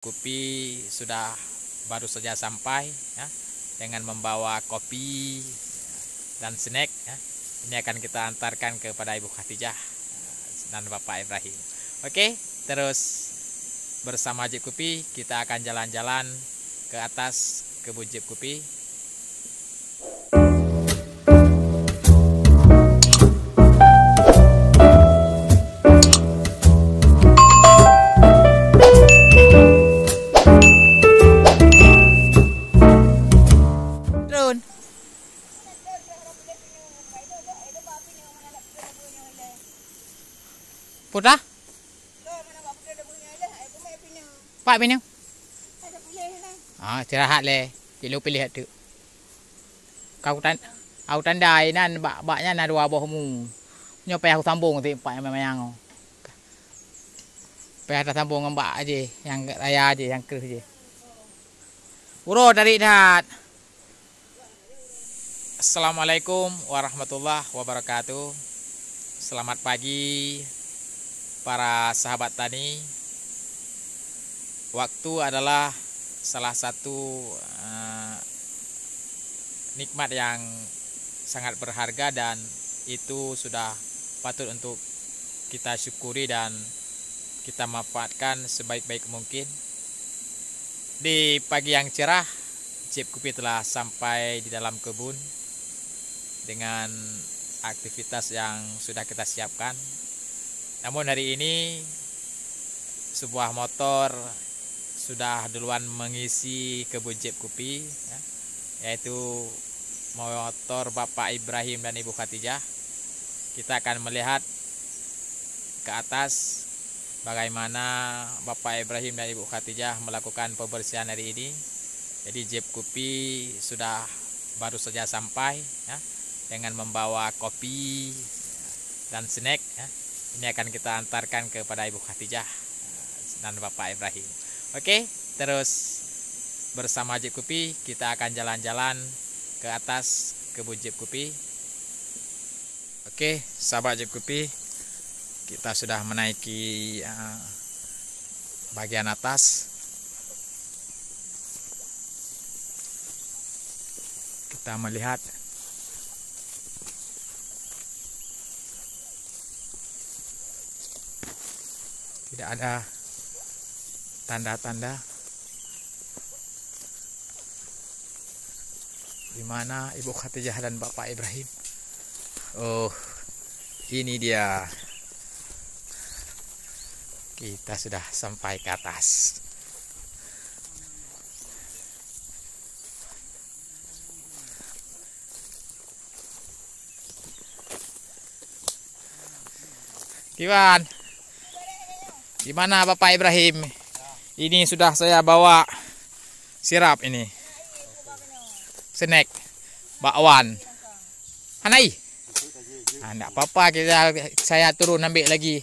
Kopi sudah baru saja sampai ya, dengan membawa kopi dan snack ya. Ini akan kita antarkan kepada Ibu Khatijah dan Bapak Ibrahim. Oke, terus bersama Jeep Kopi kita akan jalan-jalan ke atas kebun Jeep Kopi. Putra? Pak pinang. Istirahat le. Dia pilih tu. Kau tandai nan baknya na dua bohmu. Nyopai aku sambung ti pak yang Peh ada sambung dengan mbak aja, yang raya aja, yang kerah aja. Uro dari dat. Assalamualaikum warahmatullahi wabarakatuh. Selamat pagi para sahabat tani. Waktu adalah salah satu nikmat yang sangat berharga dan itu sudah patut untuk kita syukuri dan kita manfaatkan sebaik-baik mungkin. Di pagi yang cerah, Jeep Kopi telah sampai di dalam kebun dengan aktivitas yang sudah kita siapkan. Namun hari ini sebuah motor sudah duluan mengisi kebun Jeep Kopi ya, yaitu motor Bapak Ibrahim dan Ibu Khatijah. Kita akan melihat ke atas bagaimana Bapak Ibrahim dan Ibu Khatijah melakukan pembersihan hari ini. Jadi Jeep Kopi sudah baru saja sampai ya, dengan membawa kopi dan snack ya. Ini akan kita antarkan kepada Ibu Khatijah dan Bapak Ibrahim. Oke, terus bersama Jeep Kopi kita akan jalan-jalan ke atas kebun Jeep Kopi. Oke, sahabat Jeep Kopi, kita sudah menaiki bagian atas. Kita melihat tidak ada tanda-tanda di mana Ibu Khatijah dan Bapak Ibrahim. Oh, ini dia. Kita sudah sampai ke atas. Gimana? Gimana Bapak Ibrahim? Ini sudah saya bawa sirap ini. Snack bakwan. Anai. Enggak apa-apa, saya turun ambil lagi.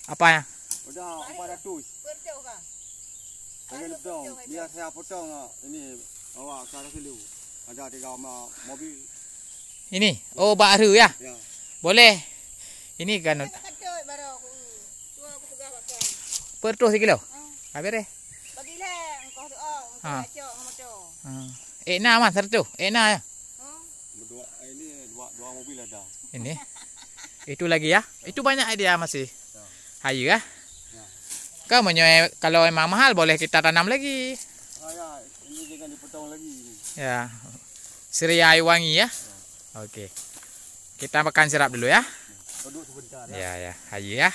Apa ya? Udah 400. Jangan potong. Biar saya potong ini bawa ke kilo. Ada 3 mobil. Ini. Oh, baru ya? Ya. Boleh. Ini kan per tu sekilo. Habis deh. Bagilah engkau tu engkau acak. Enak mas satu. Enak ya. Dua mobil ada. Ini. Itu lagi ya. Itu banyak dia masih. Hayu ya. Kau menyoy kalau emang mahal boleh kita tanam lagi. Ya, ini jangan dipotong lagi. Ya. Seria wangi ya. Oke. Kita makan sirap dulu ya. Duduk sebentar ya. Ya, hayu ya.